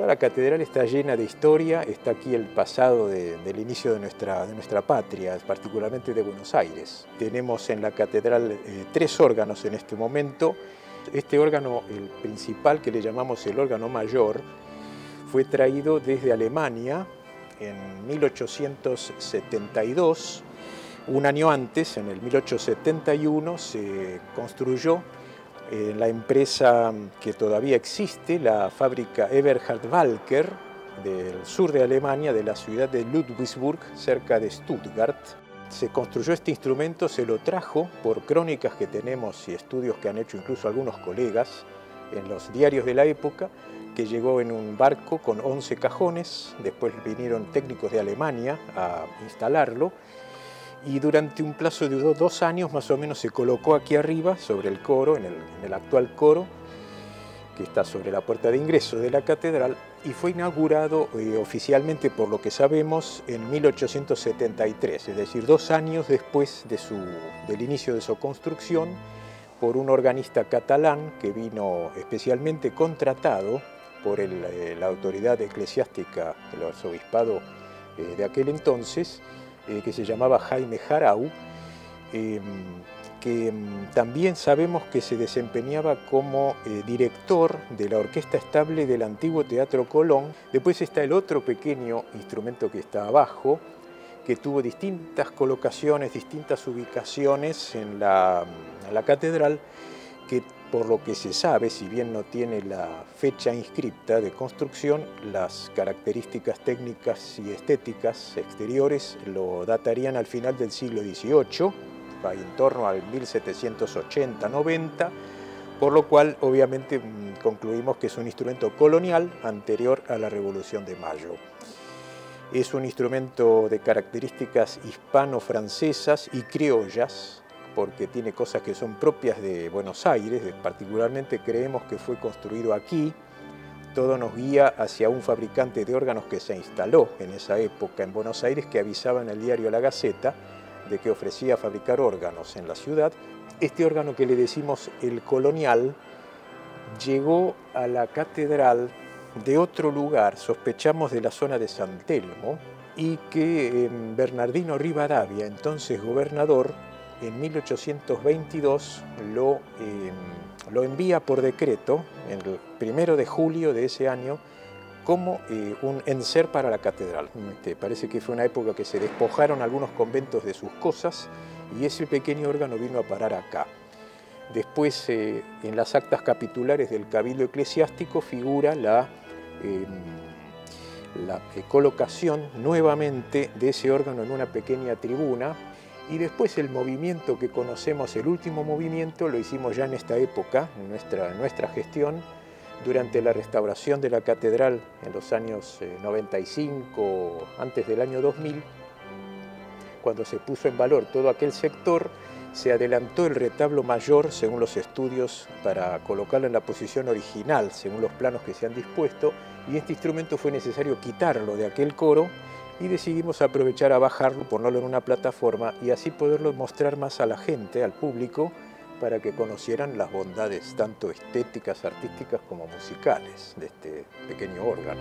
Toda la catedral está llena de historia, está aquí el pasado del inicio de nuestra patria, particularmente de Buenos Aires. Tenemos en la catedral 3 órganos en este momento. Este órgano, el principal, que le llamamos el órgano mayor, fue traído desde Alemania en 1872. Un año antes, en el 1871, se construyó en la empresa que todavía existe, la fábrica Eberhard Walker, del sur de Alemania, de la ciudad de Ludwigsburg, cerca de Stuttgart. Se construyó este instrumento, se lo trajo por crónicas que tenemos y estudios que han hecho incluso algunos colegas en los diarios de la época, que llegó en un barco con 11 cajones, después vinieron técnicos de Alemania a instalarlo, y durante un plazo de 2 años más o menos se colocó aquí arriba, sobre el coro, en el actual coro, que está sobre la puerta de ingreso de la catedral, y fue inaugurado oficialmente, por lo que sabemos, en 1873, es decir, 2 años después del inicio de su construcción, por un organista catalán que vino especialmente contratado por la autoridad eclesiástica del arzobispado de aquel entonces, que se llamaba Jaime Jarau, que también sabemos que se desempeñaba como director de la orquesta estable del antiguo Teatro Colón. Después está el otro pequeño instrumento que está abajo, que tuvo distintas colocaciones, distintas ubicaciones en la catedral, que por lo que se sabe, si bien no tiene la fecha inscripta de construcción, las características técnicas y estéticas exteriores lo datarían al final del siglo XVIII, en torno al 1780-90, por lo cual obviamente concluimos que es un instrumento colonial anterior a la Revolución de Mayo. Es un instrumento de características hispano-francesas y criollas, porque tiene cosas que son propias de Buenos Aires, particularmente creemos que fue construido aquí. Todo nos guía hacia un fabricante de órganos que se instaló en esa época en Buenos Aires, que avisaba en el diario La Gaceta de que ofrecía fabricar órganos en la ciudad. Este órgano que le decimos el colonial llegó a la catedral de otro lugar, sospechamos de la zona de San Telmo, y que Bernardino Rivadavia, entonces gobernador, en 1822 lo envía por decreto, el 1 de julio de ese año, como un enser para la catedral. Parece que fue una época que se despojaron algunos conventos de sus cosas y ese pequeño órgano vino a parar acá. Después, en las actas capitulares del Cabildo Eclesiástico figura la colocación nuevamente de ese órgano en una pequeña tribuna. Y después el movimiento que conocemos, el último movimiento, lo hicimos ya en esta época, en nuestra gestión, durante la restauración de la catedral en los años 95, antes del año 2000, cuando se puso en valor todo aquel sector, se adelantó el retablo mayor, según los estudios, para colocarlo en la posición original, según los planos que se han dispuesto, y este instrumento fue necesario quitarlo de aquel coro, y decidimos aprovechar a bajarlo, ponerlo en una plataforma y así poderlo mostrar más a la gente, al público, para que conocieran las bondades tanto estéticas, artísticas como musicales de este pequeño órgano.